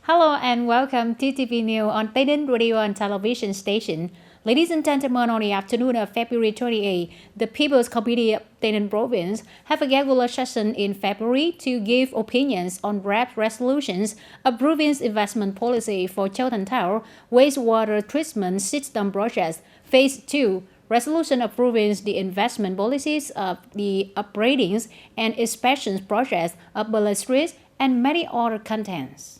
Hello and welcome to TTV News on TayNinhTV Radio and Television Station. Ladies and gentlemen, on the afternoon of February 28, the People's Committee of TayNinhTV Province have a regular session in February to give opinions on draft resolutions approving investment policy for TayNinhTV wastewater treatment system projects Phase 2, resolution approving the investment policies of the upgradings and inspections projects of Bala Street and many other contents.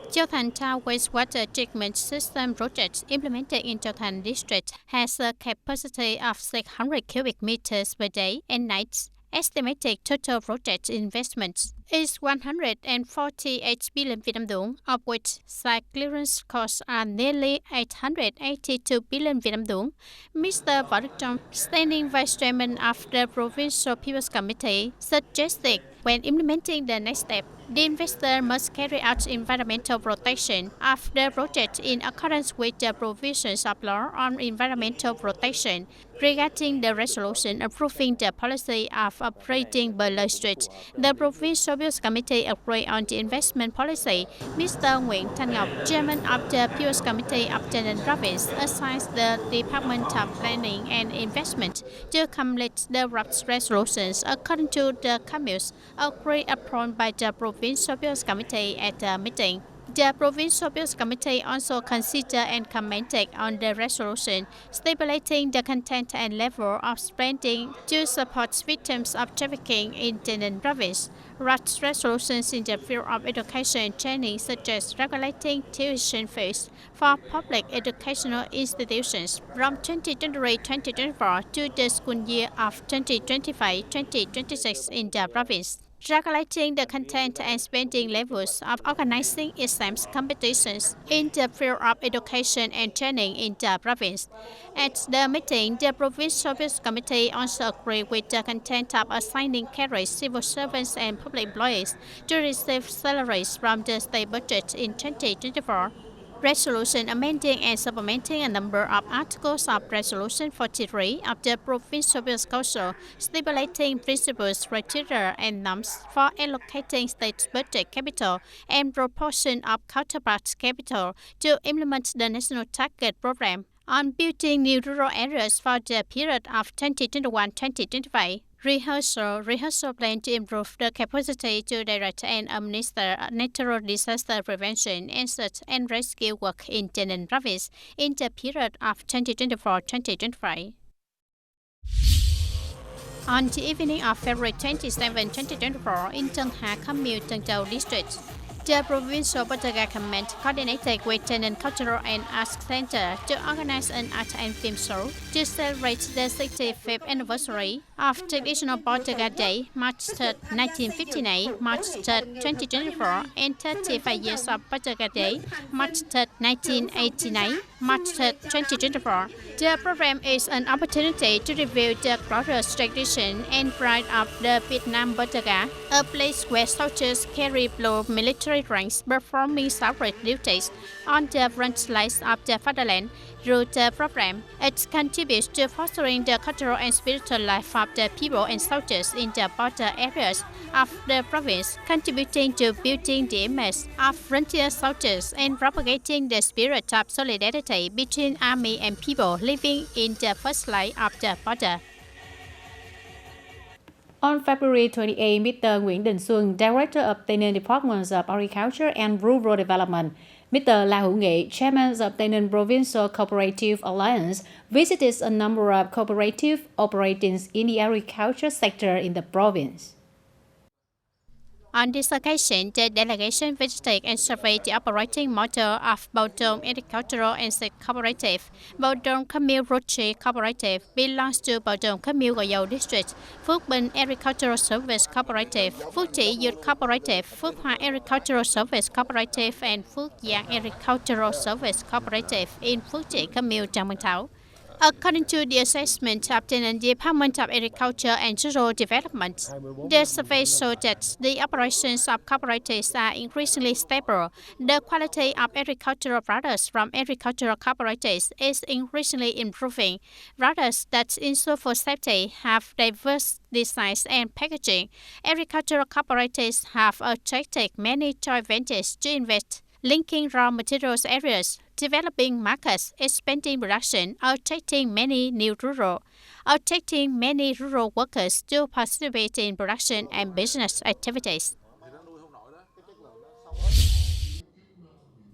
TayNinhTV wastewater treatment system project implemented in TayNinh district has a capacity of 600 cubic meters per day and night. Estimated total project investments is 148 billion Vietnam dong, of which site clearance costs are nearly 882 billion Vietnam dong. Mr. Võ Đức Trong, standing vice chairman of the Provincial People's Committee, suggested when implementing the next step, the investor must carry out environmental protection of the project in accordance with the provisions of law on environmental protection. Regarding the resolution approving the policy of operating Bala Street, the Provincial People's Committee agreed on the investment policy. Mr. Nguyễn Thanh Ngọc, chairman of the People's Committee of TayNinhTV Province, assigns the Department of Planning and Investment to complete the draft resolutions according to the commitments agreed upon by the Provincial People's Committee at the meeting. The Provincial People's Committee also considered and commented on the resolution, stipulating the content and level of spending to support victims of trafficking in TayNinhTV Province. Draft resolutions in the field of education and training, such as regulating tuition fees for public educational institutions from 2023-2024 to the school year of 2025-2026 in the province. Regulating the content and spending levels of organizing exams competitions in the field of education and training in the province. At the meeting, the Provincial People's Committee also agreed with the content of assigning carriage civil servants and public employees to receive salaries from the state budget in 2024. Resolution amending and supplementing a number of articles of Resolution 43 of the Provincial People's Council, stipulating principles, criteria, and norms for allocating state budget capital and proportion of counterpart capital to implement the National Target Program on building new rural areas for the period of 2021-2025. Rehearsal plan to improve the capacity to direct and administer natural disaster prevention and search and rescue work in TayNinhTV Province in the period of 2024-2025. On the evening of February 27, 2024, in Tân Hà Commune, Tân Châu District, the Provincial Portugal Command coordinated with TayNinhTV Cultural and Arts Center to organize an art and film show to celebrate the 65th anniversary of traditional Portugal Day, March 3, 1959, March 3, 2024, and 35 years of Portugal Day, March 3, 1989, March 3, 2024. The program is an opportunity to reveal the glorious tradition and pride of the Vietnam Portugal, a place where soldiers carry blue military ranks performing sacred duties on the front lines of the fatherland. Through the program, it contributes to fostering the cultural and spiritual life of the people and soldiers in the border areas of the province, contributing to building the image of frontier soldiers and propagating the spirit of solidarity between army and people living in the first line of the border. On February 28, Mr. Nguyễn Đình Xuân, Director of TayNinhTV Department of Agriculture and Rural Development, Mr. La Hữu Nghệ, Chairman of TayNinhTV Provincial Cooperative Alliance, visited a number of cooperatives operating in the agriculture sector in the province. On this occasion, the delegation visited and surveyed the operating model of Bảo Tồn Agricultural and Seed Cooperative. Bảo Tồn Commune Roche Cooperative belongs to Bảo Tồn Commune Gò Dầu District, Phước Bình Agricultural Service Cooperative, Phước Trị Youth Cooperative, Phước Hòa Agricultural Service Cooperative, and Phước Giang Agricultural Service Cooperative in Phước Trị Commune Tràng Bàng Thảo. According to the assessment of the Department of Agriculture and Rural Development, the survey showed that the operations of cooperatives are increasingly stable. The quality of agricultural products from agricultural cooperatives is increasingly improving. Products that ensure food safety have diverse designs and packaging. Agricultural cooperatives have attracted many joint ventures to invest, linking raw materials areas, developing markets, expanding production, attracting many rural workers to participate in production and business activities.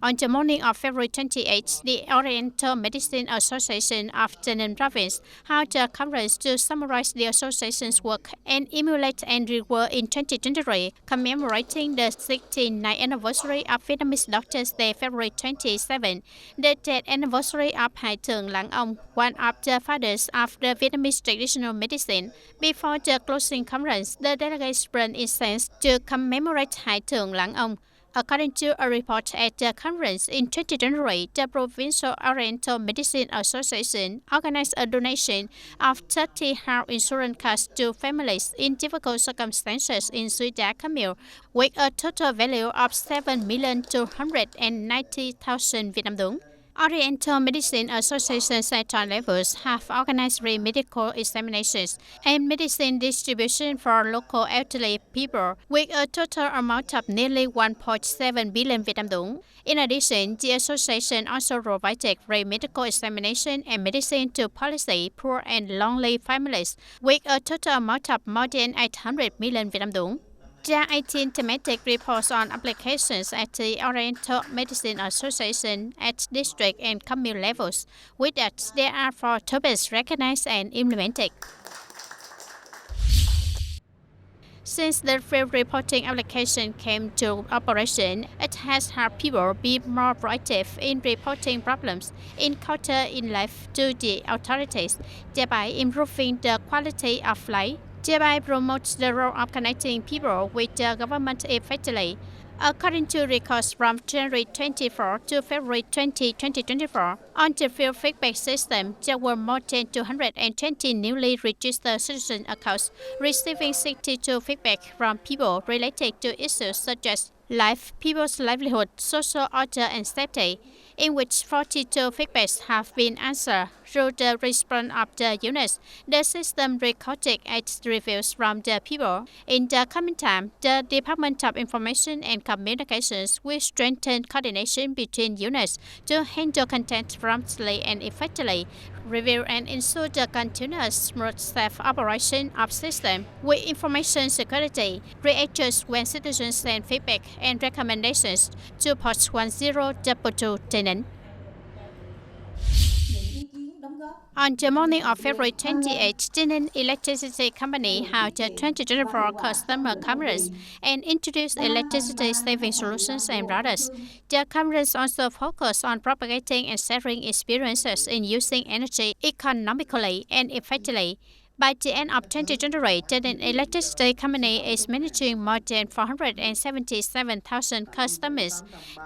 On the morning of February 28, the Oriental Medicine Association of TayNinhTV Province held a conference to summarize the association's work and emulate and reward in 2023, commemorating the 69th anniversary of Vietnamese Doctors' Day, February 27. The death anniversary of Hải Thượng Lãng Ông, one of the fathers of the Vietnamese traditional medicine. Before the closing conference, the delegates burned incense to commemorate Hải Thượng Lãng Ông. According to a report at the conference in 2023, the Provincial Oriental Medicine Association organized a donation of 30 health insurance cards to families in difficult circumstances in Suối Đá Camille, with a total value of 7,290,000 Vietnam dong. Oriental Medicine Associations at all levels have organized free medical examinations and medicine distribution for local elderly people with a total amount of nearly 1.7 billion Vietnam dong. In addition, the association also provided free medical examination and medicine to policy, poor and lonely families with a total amount of more than 800 million Vietnam dong. There are 18 thematic reports on applications at the Oriental Medicine Association at district and commune levels. With that, there are 4 topics recognized and implemented. Since the field reporting application came to operation, it has helped people be more proactive in reporting problems encountered in life to the authorities, thereby improving the quality of life. Thereby promotes the role of connecting people with the government effectively. According to records from January 24 to February 20, 2024, on the field feedback system, there were more than 220 newly registered citizen accounts, receiving 62 feedback from people related to issues such as life, people's livelihood, social order and safety, in which 42 feedbacks have been answered through the response of the units. The system recorded 8 reviews from the people. In the coming time, the Department of Information and Communications will strengthen coordination between units to handle content promptly and effectively, review and ensure the continuous smooth safe operation of system with information security, readjust when citizens send feedback and recommendations to Post 1022 TayNinhTV. On the morning of February 28, TayNinhTV Electricity Company held a 2024 customer conference and introduced electricity saving solutions and products. The conference also focused on propagating and sharing experiences in using energy economically and effectively. By the end of 2023, TayNinhTV Electricity Company is managing more than 477,000 customers.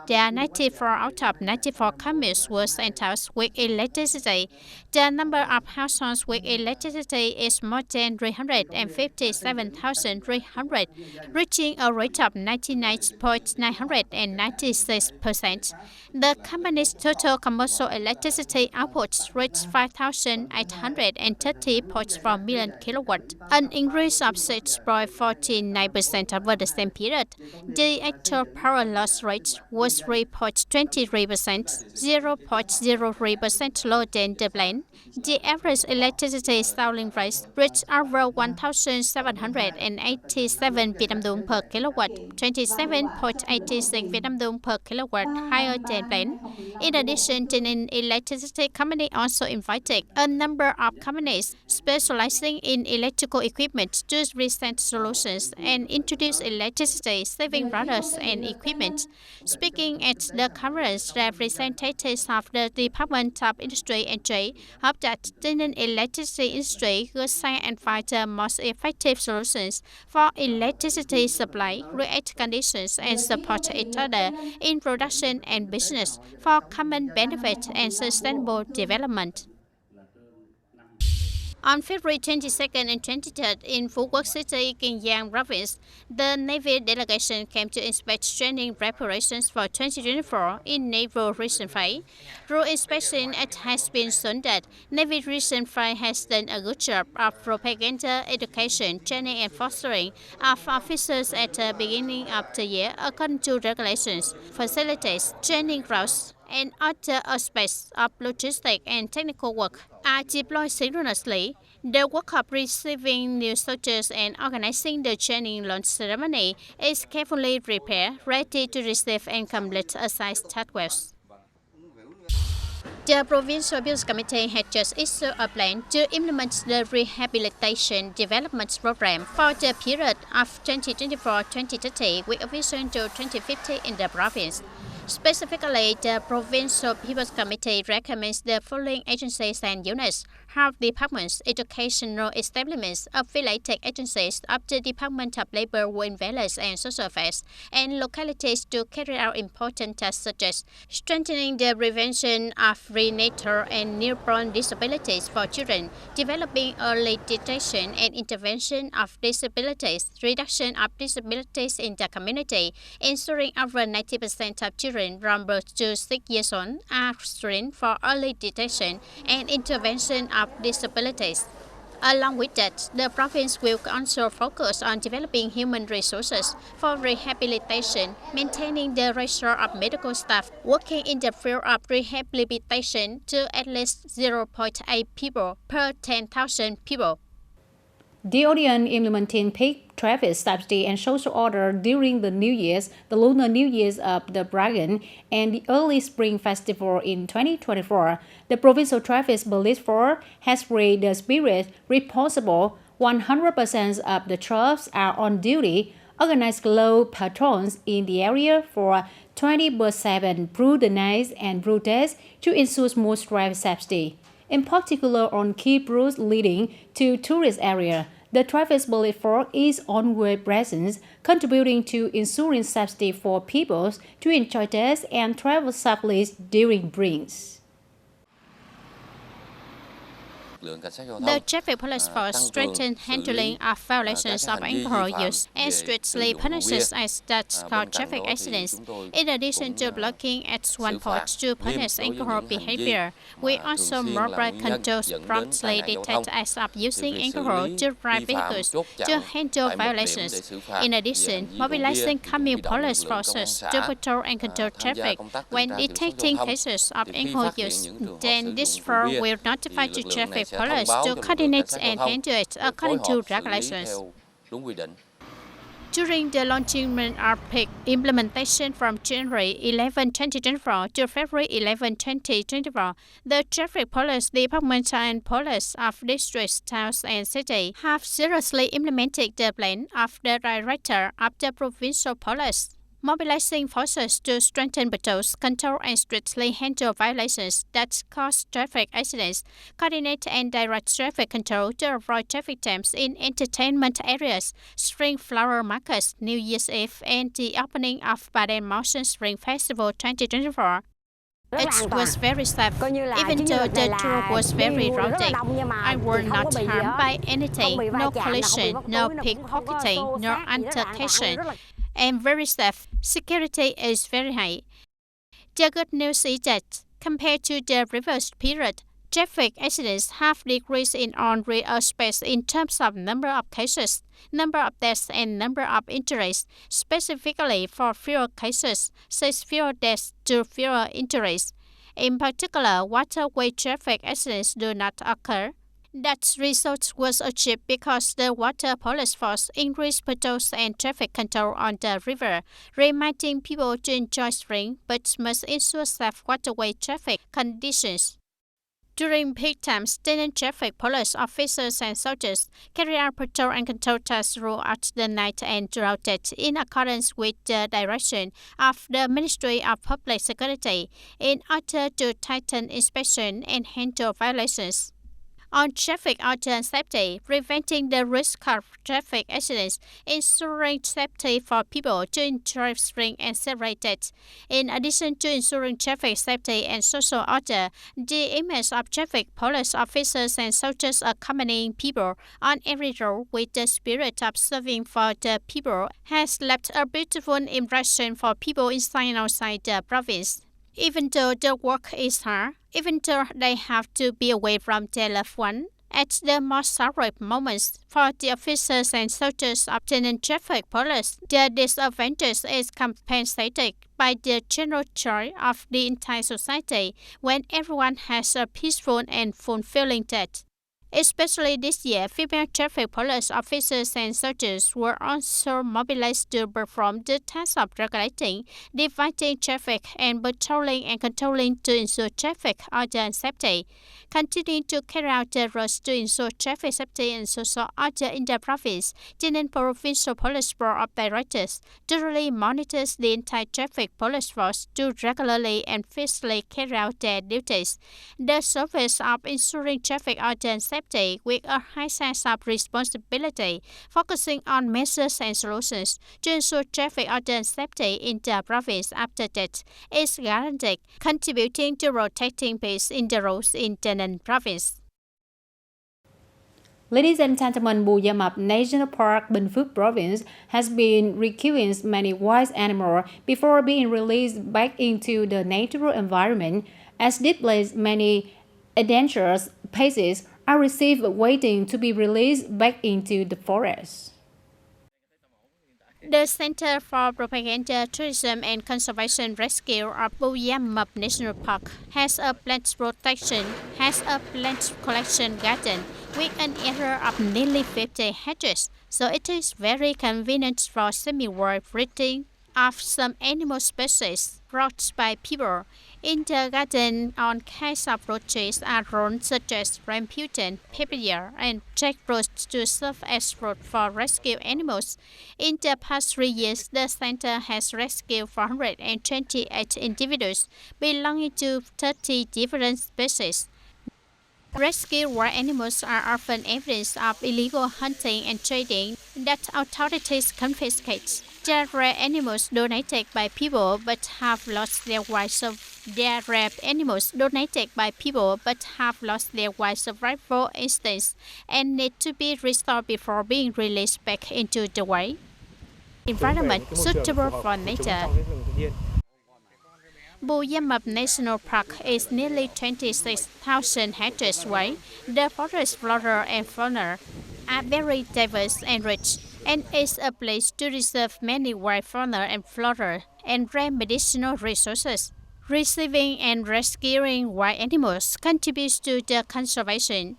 There are 94 out of 94 communes were sent out with electricity. The number of households with electricity is more than 357,300, reaching a rate of 99.996%. The company's total commercial electricity output reached 5,830.4 million kilowatt, an increase of 6.49% over the same period. The actual power loss rate was 3.23%, 0.03% lower than the plan. The average electricity selling price reached over 1,787 Vietnam dong per kilowatt, 27.86 Vietnam dong per kilowatt higher than planned. In addition, TayNinhTV Electricity Company also invited a number of companies specializing in electrical equipment to present solutions and introduce electricity-saving products and equipment. Speaking at the conference, representatives of the Department of Industry and Trade hoped that TayNinhTV electricity industry could share and find the most effective solutions for electricity supply, create conditions and support each other in production and business for common benefit and sustainable development. On February 22nd and 23rd in Phú Quốc City, Kiên Province, the Navy delegation came to inspect training preparations for 2024 in Naval Recent Flight. Through inspection, it has been shown that Navy Recent Flight has done a good job of propaganda, education, training and fostering of officers at the beginning of the year according to regulations, facilities, training grounds, and other aspects of logistic and technical work are deployed synchronously. The work of receiving new soldiers and organizing the training launch ceremony is carefully prepared, ready to receive and complete assigned tasks. The Provincial People's Committee had just issued a plan to implement the Rehabilitation Development Program for the period of 2024-2030 with a vision to 2050 in the province. Specifically, the Provincial People's Committee recommends the following agencies and units: health departments, educational establishments, affiliated agencies of the Department of Labor, Welfare and Social Affairs, and localities to carry out important tasks such as strengthening the prevention of prenatal and newborn disabilities for children, developing early detection and intervention of disabilities, reduction of disabilities in the community, ensuring over 90% of children from birth to 6 years old are screened for early detection and intervention of disabilities. Along with that, the province will also focus on developing human resources for rehabilitation, maintaining the ratio of medical staff working in the field of rehabilitation to at least 0.8 people per 10,000 people. The audience implementing peak traffic safety and social order during the New Year's, the Lunar New Year's of the Dragon, and the early Spring Festival in 2024. The Provincial Traffic Police Force has raised the spirit responsible. 100% of the troops are on duty, organized low patrols in the area for 24/7 through the nights and through days to ensure smooth traffic safety. In particular, on key routes leading to tourist area, the traffic police force is on-way presence, contributing to ensuring safety for people to enjoy days and travel safely during brings. The traffic police force strengthens handling of violations of alcohol use and strictly punishes acts that cause traffic accidents. In addition to blocking at one point to punish alcohol behavior, we also mobile controls promptly detect acts of using alcohol to drive vehicles to handle violations. In addition, mobilizing community police forces to patrol and control traffic when detecting cases of alcohol use. Then this force will notify the traffic police to coordinate and handle it according to regulations. During the launching of peak implementation from January 11, 2024 to February 11, 2024, the Traffic Police Department and police of districts, towns, and cities have seriously implemented the plan of the Director of the Provincial Police, mobilizing forces to strengthen patrols, control and strictly handle violations that cause traffic accidents, coordinate and direct traffic control to avoid traffic jams in entertainment areas, spring flower markets, New Year's Eve, and the opening of Baden Mountain Spring Festival 2024. It was very safe, even though the tour was very rowdy. I was not harmed by anything, no collision, no pickpocketing, no altercation, and very safe. Security is very high. The good news is that, compared to the previous period, traffic accidents have decreased in all three aspects in terms of number of cases, number of deaths, and number of injuries. Specifically for fewer cases, 6 fewer deaths to fewer injuries. In particular, waterway traffic accidents do not occur. That result was achieved because the Water Police Force increased patrols and traffic control on the river, reminding people to enjoy spring but must ensure safe waterway traffic conditions. During peak times, TayNinhTV police officers and soldiers carry out patrol and control tasks throughout the night and throughout it in accordance with the direction of the Ministry of Public Security in order to tighten inspection and handle violations. on traffic order safety, preventing the risk of traffic accidents, ensuring safety for people during driving and separated. In addition to ensuring traffic safety and social order, the image of traffic police officers and soldiers accompanying people on every road with the spirit of serving for the people has left a beautiful impression for people inside and outside the province. Even though the work is hard, even though they have to be away from their loved one, at the most sorrowful moments for the officers and soldiers obtaining traffic police, the disadvantage is compensated by the general joy of the entire society when everyone has a peaceful and fulfilling death. Especially this year, female traffic police officers and soldiers were also mobilized to perform the task of regulating, dividing traffic, and patrolling and controlling to ensure traffic order and safety. Continuing to carry out the roles to ensure traffic safety and social order in the province, TayNinhTV Provincial Police Board of Directors thoroughly monitors the entire traffic police force to regularly and faithfully carry out their duties. The service of ensuring traffic order and safety with a high sense of responsibility, focusing on measures and solutions to ensure traffic order and safety in the province after death, is guaranteed, contributing to protecting peace in the roads in TayNinhTV province. Ladies and gentlemen, Bù Gia Mập National Park, Bình Phước Province has been rescuing many wild animals before being released back into the natural environment. As displays, many endangered species are received waiting to be released back into the forest. The Center for Propaganda, Tourism and Conservation Rescue of Bù Gia Mập National Park has a plant collection garden with an area of nearly 50 hectares, so it is very convenient for semi-wild breeding of some animal species brought by people. In the garden, all kinds of roaches are grown such as rambutan, papaya, and jackfruit to serve as food for rescued animals. In the past 3 years, the center has rescued 428 individuals belonging to 30 different species. Rescued wild animals are often evidence of illegal hunting and trading that authorities confiscate. They are rare animals donated by people but have lost their wild survival instincts and need to be restored before being released back into the wild environment suitable for nature. Bù Gia Mập National Park is nearly 26,000 hectares wide. The forest flora and fauna are very diverse and rich, and is a place to reserve many wild fauna and flora and rare medicinal resources. Receiving and rescuing wild animals contributes to the conservation.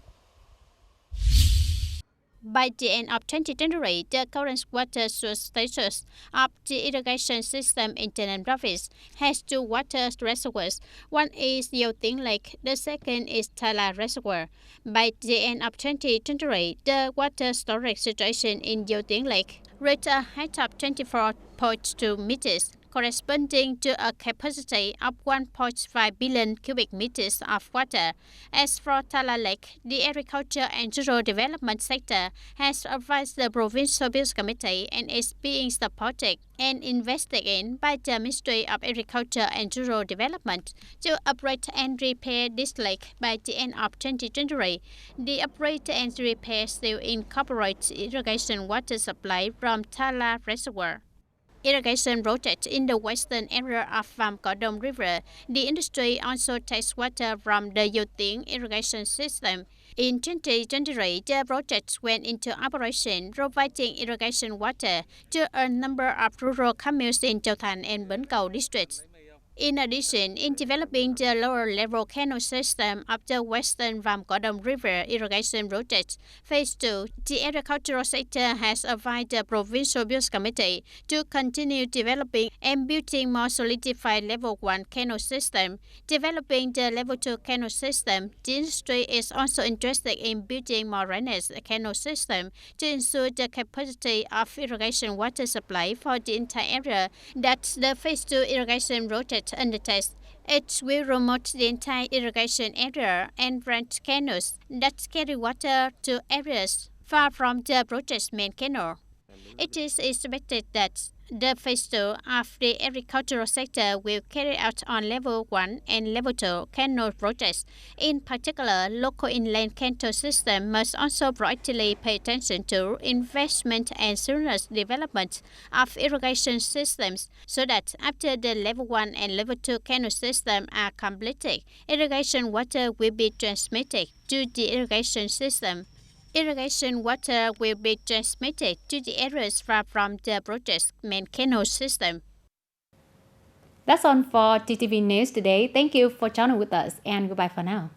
By the end of 2023, the current water source status of the irrigation system in TayNinhTV province has 2 water reservoirs. One is Yêu Tiếng Lake, the second is Thala Reservoir. By the end of 2023, the water storage situation in Yêu Tiếng Lake reached a height of 24.2 meters, corresponding to a capacity of 1.5 billion cubic meters of water. As for Thala Lake, the Agriculture and Rural Development sector has advised the Provincial Bills Committee and is being supported and invested in by the Ministry of Agriculture and Rural Development to upgrade and repair this lake by the end of 2023. The upgrade and repair still incorporates irrigation water supply from Thala Reservoir. Irrigation project in the western area of Vàm Cỏ Đông River. The industry also takes water from the Yêu Tiếng irrigation system. In 2023, the project went into operation, providing irrigation water to a number of rural communes in Châu Thành and Bến Cầu districts. In addition, in developing the lower-level canal system of the western Vàm Cỏ Đông River irrigation project, Phase 2, the agricultural sector has advised the Provincial Bills Committee to continue developing and building more solidified Level 1 canal system. Developing the Level 2 canal system, the industry is also interested in building more drainage canal system to ensure the capacity of irrigation water supply for the entire area that the Phase 2 irrigation project undertakes. It will remote the entire irrigation area and rent canoes that carry water to areas far from the project's main canal. It is expected that the phase 2 of the agricultural sector will carry out on level 1 and level 2 canal projects. In particular, local inland canal system must also proactively pay attention to investment and seamless development of irrigation systems so that after the level 1 and level 2 canal system are completed, irrigation water will be transmitted to the irrigation system. Irrigation water will be transmitted to the areas far from the project's main canal system. That's all for TTV News today. Thank you for joining with us and goodbye for now.